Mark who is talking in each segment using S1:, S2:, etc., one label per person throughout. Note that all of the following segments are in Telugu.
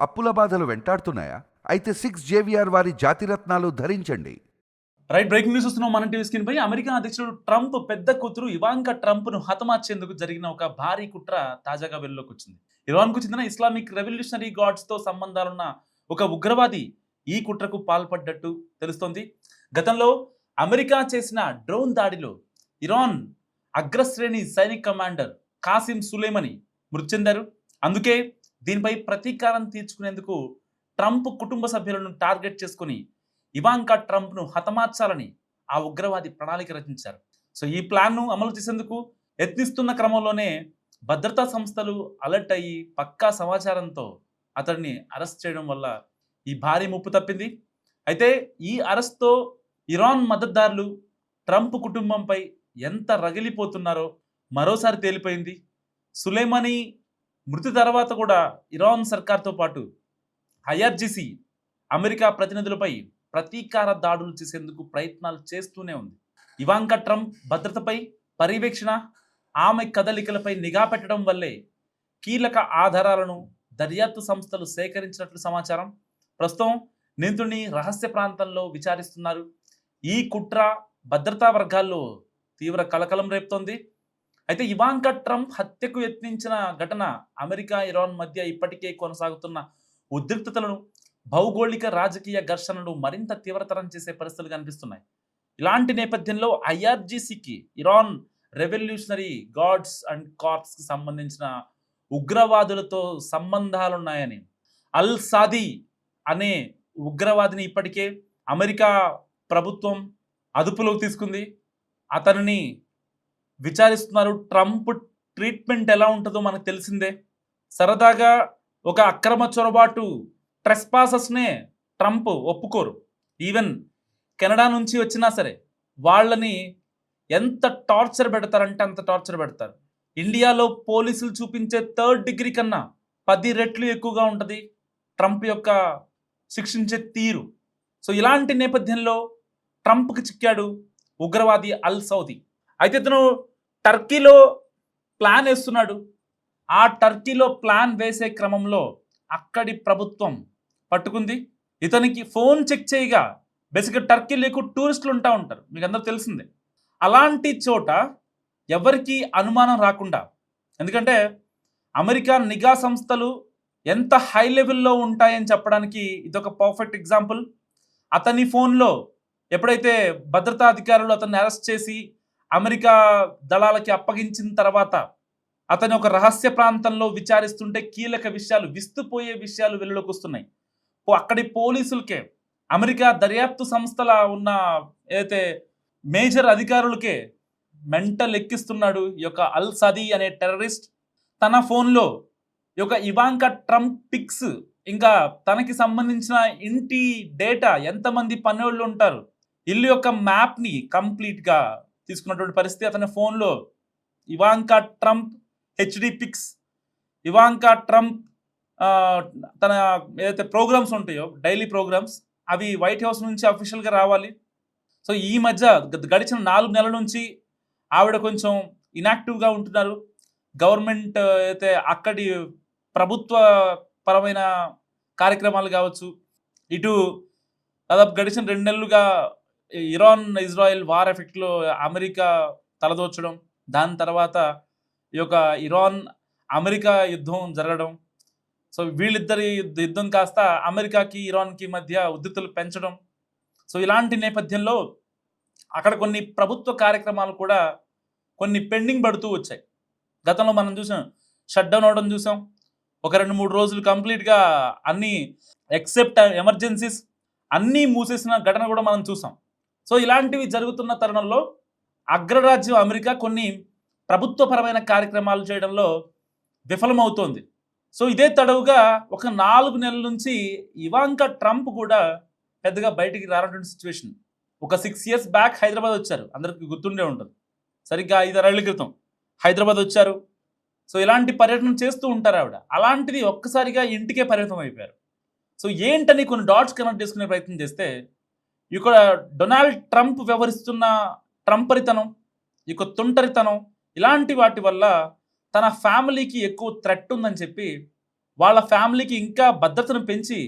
S1: అప్పుల బాధలు వెంటాడుతున్నాయా? అయితే 6 JVR వారి జాతిరత్నాలు ధరించండి.
S2: రైట్, బ్రేకింగ్ న్యూస్ వస్తున్నాం మన టీవీ స్క్రీన్ పై. అమెరికా అధ్యక్షుడు ట్రంప్ పెద్ద కూతురు ఇవాంకా ట్రంప్ ను హతమార్చేందుకు జరిగిన ఒక భారీ కుట్ర తాజాగా వెలుగులోకి వచ్చింది. ఇరాన్ కు చెందిన ఇస్లామిక్ రెవల్యూషనరీ గార్డ్స్ తో సంబంధాలున్న ఒక ఉగ్రవాది ఈ కుట్రకు పాల్పడ్డట్టు తెలుస్తోంది. గతంలో అమెరికా చేసిన డ్రోన్ దాడిలో ఇరాన్ అగ్రశ్రేణి సైనిక కమాండర్ కాసిం సులేమని మృతి చెందారు. అందుకే దీనిపై ప్రతీకారం తీర్చుకునేందుకు ట్రంప్ కుటుంబ సభ్యులను టార్గెట్ చేసుకుని ఇవాంకా ట్రంప్ను హతమార్చాలని ఆ ఉగ్రవాది ప్రణాళిక రచించారు. సో ఈ ప్లాన్ను అమలు చేసేందుకు యత్నిస్తున్న క్రమంలోనే భద్రతా సంస్థలు అలర్ట్ అయ్యి పక్కా సమాచారంతో అతడిని అరెస్ట్ చేయడం వల్ల ఈ భారీ ముప్పు తప్పింది. అయితే ఈ అరెస్ట్తో ఇరాన్ మద్దతుదారులు ట్రంప్ కుటుంబంపై ఎంత రగిలిపోతున్నారో మరోసారి తేలిపోయింది. సులేమానీ మృతి తర్వాత కూడా ఇరాన్ సర్కార్తో పాటు ఐఆర్జీసీ అమెరికా ప్రతినిధులపై ప్రతీకార దాడులు చేసేందుకు ప్రయత్నాలు చేస్తూనే ఉంది. ఇవాంకా ట్రంప్ భద్రతపై పర్యవేక్షణ, ఆమె కదలికలపై నిఘా పెట్టడం వల్లే కీలక ఆధారాలను దర్యాప్తు సంస్థలు సేకరించినట్లు సమాచారం. ప్రస్తుతం నిందితుడిని రహస్య ప్రాంతంలో విచారిస్తున్నారు. ఈ కుట్ర భద్రతా వర్గాల్లో తీవ్ర కలకలం రేపుతోంది. అయితే ఇవాంకా ట్రంప్ హత్యకు యత్నించిన ఘటన అమెరికా ఇరాన్ మధ్య ఇప్పటికే కొనసాగుతున్న ఉద్రిక్తతలను, భౌగోళిక రాజకీయ ఘర్షణలు మరింత తీవ్రతరం చేసే పరిస్థితులు కనిపిస్తున్నాయి. ఇలాంటి నేపథ్యంలో ఐఆర్జీసీకి Iran revolutionary guards and corps కి సంబంధించిన ఉగ్రవాదులతో సంబంధాలున్నాయని అల్ సాదీ అనే ఉగ్రవాదిని ఇప్పటికే అమెరికా ప్రభుత్వం అదుపులోకి తీసుకుంది. అతనిని విచారిస్తున్నారు. ట్రంప్ ట్రీట్మెంట్ ఎలా ఉంటుందో మనకు తెలిసిందే. సరదాగా ఒక అక్రమ చొరబాటు ట్రెస్పాసెస్నే ట్రంప్ ఒప్పుకోరు. ఈవెన్ కెనడా నుంచి వచ్చినా సరే వాళ్ళని ఎంత టార్చర్ పెడతారంటే అంత టార్చర్ పెడతారు. ఇండియాలో పోలీసులు చూపించే 3rd డిగ్రీ కన్నా 10 రెట్లు ఎక్కువగా ఉంటుంది ట్రంప్ యొక్క శిక్షించే తీరు. సో ఇలాంటి నేపథ్యంలో ట్రంప్కి చిక్కాడు ఉగ్రవాది అల్ సౌదీ. అయితే ఇతను టర్కీలో ప్లాన్ వేస్తున్నాడు. ఆ టర్కీలో ప్లాన్ వేసే క్రమంలో అక్కడి ప్రభుత్వం పట్టుకుంది. ఇతనికి ఫోన్ చెక్ చేయగా బేసిక్గా టర్కీలో ఎక్కువ టూరిస్టులు ఉంటారు, మీకు అందరూ తెలిసిందే. అలాంటి చోట ఎవరికి అనుమానం రాకుండా, ఎందుకంటే అమెరికా నిఘా సంస్థలు ఎంత హై లెవెల్లో ఉంటాయని చెప్పడానికి ఇదొక పర్ఫెక్ట్ ఎగ్జాంపుల్. అతని ఫోన్లో ఎప్పుడైతే భద్రతా అధికారులు అతన్ని అరెస్ట్ చేసి అమెరికా దళాలకి అప్పగించిన తర్వాత అతని ఒక రహస్య ప్రాంతంలో విచారిస్తుంటే కీలక విషయాలు, విస్తుపోయే విషయాలు వెలుగులోకి వస్తున్నాయి. అక్కడి పోలీసులకే, అమెరికా దర్యాప్తు సంస్థల ఉన్న ఏదైతే మేజర్ అధికారులకే మెంటల్ ఎక్కిస్తున్నాడు ఈ యొక్క అల్ సదీ అనే టెర్రరిస్ట్. తన ఫోన్లో ఈ యొక్క ఇవాంకా ట్రంప్ పిక్స్, ఇంకా తనకి సంబంధించిన ఇంటి డేటా, ఎంతమంది పనోళ్ళు ఉంటారు, ఇల్లు యొక్క మ్యాప్ని కంప్లీట్గా తీసుకున్నటువంటి పరిస్థితి. అతని ఫోన్లో Ivanka Trump HD pics, Ivanka Trump తన ఏదైతే ప్రోగ్రామ్స్ ఉంటాయో డైలీ ప్రోగ్రామ్స్, అవి వైట్ హౌస్ నుంచి అఫీషియల్గా రావాలి. సో ఈ మధ్య గడిచిన 4 నెలల నుంచి ఆవిడ కొంచెం ఇనాక్టివ్గా ఉంటున్నారు. గవర్నమెంట్ అయితే అక్కడి ప్రభుత్వ పరమైన కార్యక్రమాలు కావచ్చు, ఇటు దాదాపు గడిచిన 2 నెలలుగా ఇరాన్ ఇజ్రాయెల్ వార్ ఎఫెక్ట్లో అమెరికా తలదోచడం, దాని తర్వాత ఈ యొక్క ఇరాన్ అమెరికా యుద్ధం జరగడం, సో వీళ్ళిద్దరి యుద్ధం కాస్త అమెరికాకి ఇరాన్కి మధ్య ఉద్రిక్తలు పెంచడం. సో ఇలాంటి నేపథ్యంలో అక్కడ కొన్ని ప్రభుత్వ కార్యక్రమాలు కూడా కొన్ని పెండింగ్ పడుతూ వచ్చాయి. గతంలో మనం చూసాం, షట్ డౌన్ అవడం చూసాం. ఒక 2-3 రోజులు కంప్లీట్గా అన్నీ ఎక్సెప్ట్ ఎమర్జెన్సీస్ అన్నీ మూసేసిన ఘటన కూడా మనం చూసాం. సో ఇలాంటివి జరుగుతున్న తరుణంలో అగ్రరాజ్యం అమెరికా కొన్ని ప్రభుత్వపరమైన కార్యక్రమాలు చేయడంలో విఫలమవుతోంది. సో ఇదే తడవుగా ఒక 4 నెలల నుంచి ఇవాంకా ట్రంప్ కూడా పెద్దగా బయటికి రానటువంటి సిచ్యువేషన్. ఒక 6 years బ్యాక్ హైదరాబాద్ వచ్చారు, అందరికీ గుర్తుండే ఉంటుంది. సరిగ్గా 5-6 ఏళ్ల క్రితం హైదరాబాద్ వచ్చారు. సో ఇలాంటి పర్యటన చేస్తూ ఉంటారు ఆవిడ. అలాంటిది ఒక్కసారిగా ఇంటికే పరిమితం అయిపోయారు. సో ఏంటని కొన్ని డాట్స్ కనెక్ట్ చేసుకునే ప్రయత్నం చేస్తే, ఇక్కడ డొనాల్డ్ ట్రంప్ వ్యవహరిస్తున్న ట్రంపరితనం, ఇక తుంటరితనం, ఇలాంటి వాటి వల్ల తన ఫ్యామిలీకి ఎక్కువ థ్రెట్ ఉందని చెప్పి వాళ్ళ ఫ్యామిలీకి ఇంకా భద్రతను పెంచి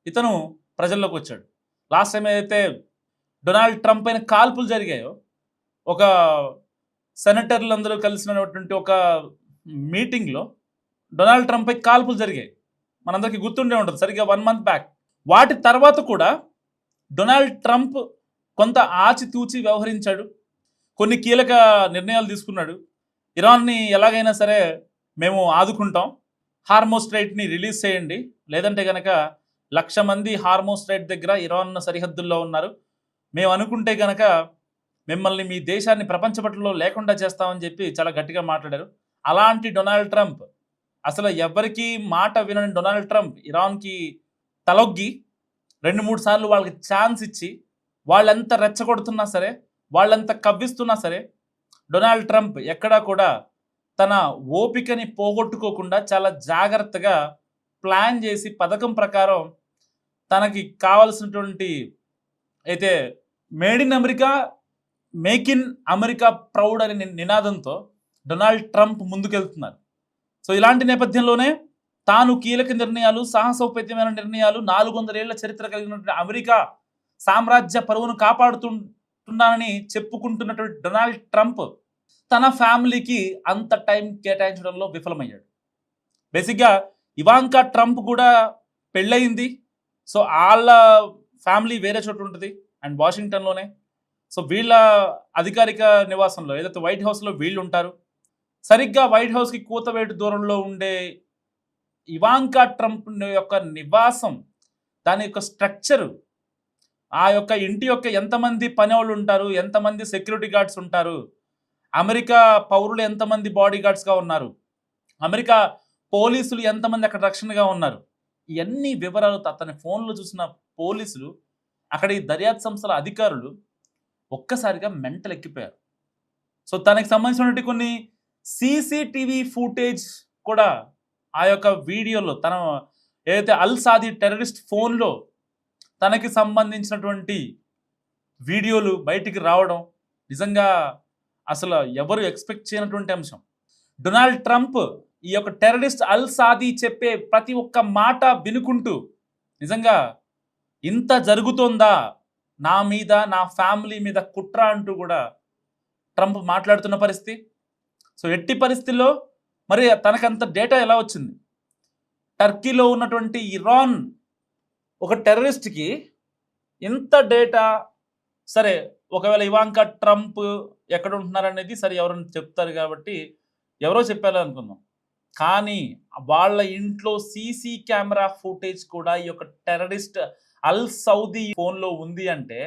S2: ఇతను ప్రజల్లోకి వచ్చాడు. లాస్ట్ టైం ఏదైతే డొనాల్డ్ ట్రంప్ పైన కాల్పులు జరిగాయో, ఒక సెనేటర్లందరూ కలిసినటువంటి ఒక మీటింగ్‌లో డొనాల్డ్ ట్రంప్‌పై కాల్పులు జరిగాయి. మనందరికీ గుర్తుండే ఉంటుంది. సరిగ్గా 1 మంత్ బ్యాక్. వాటి తర్వాత కూడా డొనాల్డ్ ట్రంప్ కొంత ఆచితూచి వ్యవహరించాడు. కొన్ని కీలక నిర్ణయాలు తీసుకున్నాడు. ఇరాన్‌ని ఎలాగైనా సరే మేము ఆదుకుంటాం. హార్మోజ్ స్ట్రైట్‌ని రిలీజ్ చేయండి. లేదంటే గనక 1,00,000 మంది హార్మోజ్ స్ట్రైట్ దగ్గర ఇరాన్ సరిహద్దుల్లో ఉన్నారు. మేము అనుకుంటే గనక మిమ్మల్ని మీ దేశాన్ని ప్రపంచ పటంలో లేకుండా చేస్తామని చెప్పి చాలా గట్టిగా మాట్లాడారు. అలాంటి డొనాల్డ్ ట్రంప్, అసలు ఎవ్వరికీ మాట వినని డొనాల్డ్ ట్రంప్ ఇరాన్‌కి తలొగ్గి 2, 3 సార్లు వాళ్ళకి ఛాన్స్ ఇచ్చి, వాళ్ళెంత రెచ్చగొడుతున్నా సరే, వాళ్ళెంత కవ్విస్తున్నా సరే, డొనాల్డ్ ట్రంప్ ఎక్కడా కూడా తన ఓపికని పోగొట్టుకోకుండా చాలా జాగ్రత్తగా ప్లాన్ చేసి పథకం ప్రకారం తనకి కావాల్సినటువంటి అయితే made in America, make in America proud అనే నినాదంతో డొనాల్డ్ ట్రంప్ ముందుకెళ్తున్నారు. సో ఇలాంటి నేపథ్యంలోనే తాను కీలక నిర్ణయాలు, సాహసోపేతమైన నిర్ణయాలు, 400 ఏళ్ల చరిత్ర కలిగినటువంటి అమెరికా సామ్రాజ్య పరువును కాపాడుతున్నానని చెప్పుకుంటున్నటువంటి డొనాల్డ్ ట్రంప్ తన ఫ్యామిలీకి అంత టైం కేటాయించడంలో విఫలమయ్యాడు. బేసిక్గా ఇవాంకా ట్రంప్ కూడా పెళ్ళయింది. సో వాళ్ళ ఫ్యామిలీ వేరే చోట ఉంటుంది అండ్ వాషింగ్టన్లోనే. సో వీళ్ళ అధికారిక నివాసంలో ఏదైతే వైట్ హౌస్లో వీళ్ళు ఉంటారు. సరిగ్గా వైట్ హౌస్కి కూతవేటు దూరంలో ఉండే ఇవాంకా ట్రంప్ యొక్క నివాసం, దాని యొక్క స్ట్రక్చరు, ఆ యొక్క ఇంటి యొక్క ఎంతమంది పనివాళ్ళు ఉంటారు, ఎంతమంది సెక్యూరిటీ గార్డ్స్ ఉంటారు, అమెరికా పౌరులు ఎంతమంది బాడీ గార్డ్స్గా ఉన్నారు, అమెరికా పోలీసులు ఎంతమంది అక్కడ రక్షణగా ఉన్నారు, ఇవన్నీ వివరాలు అతని ఫోన్లో చూసిన పోలీసులు, అక్కడ ఈ దర్యాప్తు సంస్థల అధికారులు ఒక్కసారిగా మెంటల్ ఎక్కిపోయారు. సో తనకి సంబంధించినటువంటి కొన్ని సీసీటీవీ ఫుటేజ్ కూడా ఆ యొక్క వీడియోలో, తన ఏదైతే అల్ సాదీ టెర్రరిస్ట్ ఫోన్లో తనకి సంబంధించినటువంటి వీడియోలు బయటికి రావడం నిజంగా అసలు ఎవరు ఎక్స్పెక్ట్ చేయనటువంటి అంశం. డొనాల్డ్ ట్రంప్ ఈ యొక్క టెర్రరిస్ట్ అల్ సాదీ చెప్పే ప్రతి ఒక్క మాట వినుకుంటూ నిజంగా ఇంత జరుగుతోందా నా మీద, నా ఫ్యామిలీ మీద కుట్ర అంటూ కూడా ట్రంప్ మాట్లాడుతున్న పరిస్థితి. సో ఎట్టి పరిస్థితుల్లో మరి తనకంత డేటా ఎలా వచ్చింది? టర్కీలో ఉన్నటువంటి ఇరాన్ ఒక టెర్రరిస్ట్కి ఇంత డేటా, సరే ఒకవేళ ఇవాంకా ట్రంప్ ఎక్కడ ఉంటున్నారనేది సరే ఎవరైనా చెప్తారు కాబట్టి ఎవరో చెప్పారు అనుకుందాం. కానీ వాళ్ళ ఇంట్లో సీసీ కెమెరా ఫుటేజ్ కూడా ఈ యొక్క టెర్రరిస్ట్ అల్ సౌదీ ఫోన్లో ఉంది అంటే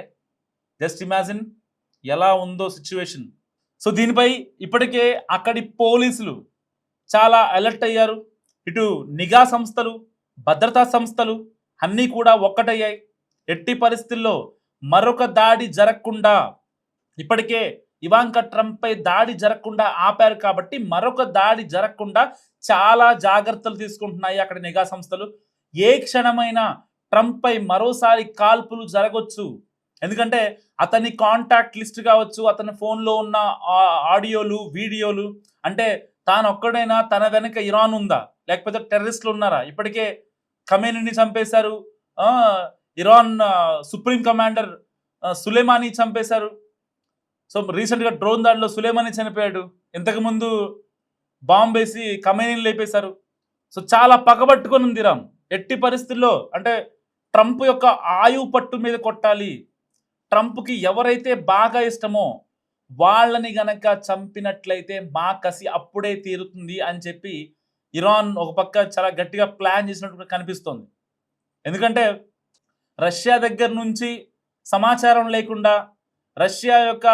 S2: జస్ట్ ఇమాజిన్ ఎలా ఉందో సిచ్యువేషన్. సో దీనిపై ఇప్పటికే అక్కడి పోలీసులు చాలా అలర్ట్ అయ్యారు. ఇటు నిఘా సంస్థలు, భద్రతా సంస్థలు అన్నీ కూడా ఒక్కటయ్యాయి. ఎట్టి పరిస్థితుల్లో మరొక దాడి జరగకుండా, ఇప్పటికే ఇవాంకా ట్రంప్పై దాడి జరగకుండా ఆపారు కాబట్టి మరొక దాడి జరగకుండా చాలా జాగ్రత్తలు తీసుకుంటున్నాయి అక్కడ నిఘా సంస్థలు. ఏ క్షణమైనా ట్రంప్పై మరోసారి కాల్పులు జరగవచ్చు. ఎందుకంటే అతని కాంటాక్ట్ లిస్ట్ కావచ్చు, అతని ఫోన్లో ఉన్న ఆడియోలు, వీడియోలు, అంటే తాను ఒక్కడైనా తన వెనక ఇరాన్ ఉందా, లేకపోతే టెర్రరిస్టులు ఉన్నారా? ఇప్పటికే ఖమేనీని చంపేశారు, ఇరాన్ సుప్రీం కమాండర్ సులేమానీ చంపేశారు. సో రీసెంట్గా డ్రోన్ దాడిలో సులేమానీ చనిపోయాడు. ఇంతకుముందు బాంబు వేసి ఖమేనీని లేపేశారు. సో చాలా పగబట్టుకొని ఉంది ఇరాన్. ఎట్టి పరిస్థితుల్లో అంటే ట్రంప్ యొక్క ఆయువు పట్టు మీద కొట్టాలి, ట్రంప్కి ఎవరైతే బాగా ఇష్టమో వాళ్ళని గనక చంపినట్లయితే మా కసి అప్పుడే తీరుతుంది అని చెప్పి ఇరాన్ ఒక పక్క చాలా గట్టిగా ప్లాన్ చేసినట్టు కనిపిస్తోంది. ఎందుకంటే రష్యా దగ్గర నుంచి సమాచారం లేకుండా, రష్యా యొక్క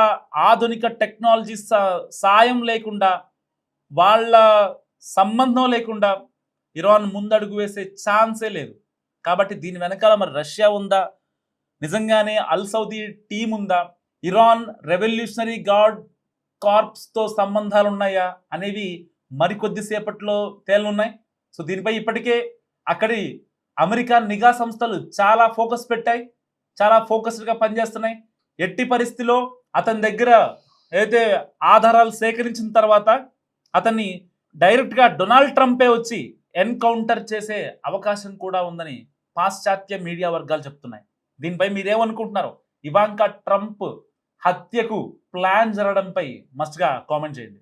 S2: ఆధునిక టెక్నాలజీ సాయం లేకుండా, వాళ్ళ సంబంధం లేకుండా ఇరాన్ ముందడుగు వేసే ఛాన్సే లేదు. కాబట్టి దీని వెనకాల మరి రష్యా ఉందా, నిజంగానే అల్ సౌదీ టీం ఉందా, ఇరాన్ రెవల్యూషనరీ గార్డ్ కార్ప్స్తో సంబంధాలు ఉన్నాయా అనేవి మరికొద్దిసేపట్లో తేలనున్నాయి. సో దీనిపై ఇప్పటికే అక్కడి అమెరికా నిఘా సంస్థలు చాలా ఫోకస్ పెట్టాయి, చాలా ఫోకస్డ్గా పనిచేస్తున్నాయి. ఎట్టి పరిస్థితిలో అతని దగ్గర ఏదైతే ఆధారాలు సేకరించిన తర్వాత అతన్ని డైరెక్ట్గా డొనాల్డ్ ట్రంపే వచ్చి ఎన్కౌంటర్ చేసే అవకాశం కూడా ఉందని పాశ్చాత్య మీడియా వర్గాలు చెప్తున్నాయి. దీనిపై మీరేమనుకుంటున్నారు? ఇవాంకా ట్రంప్ హత్యకు ప్లాన్ జరగడంపై మస్ట్గా కామెంట్ చేయండి.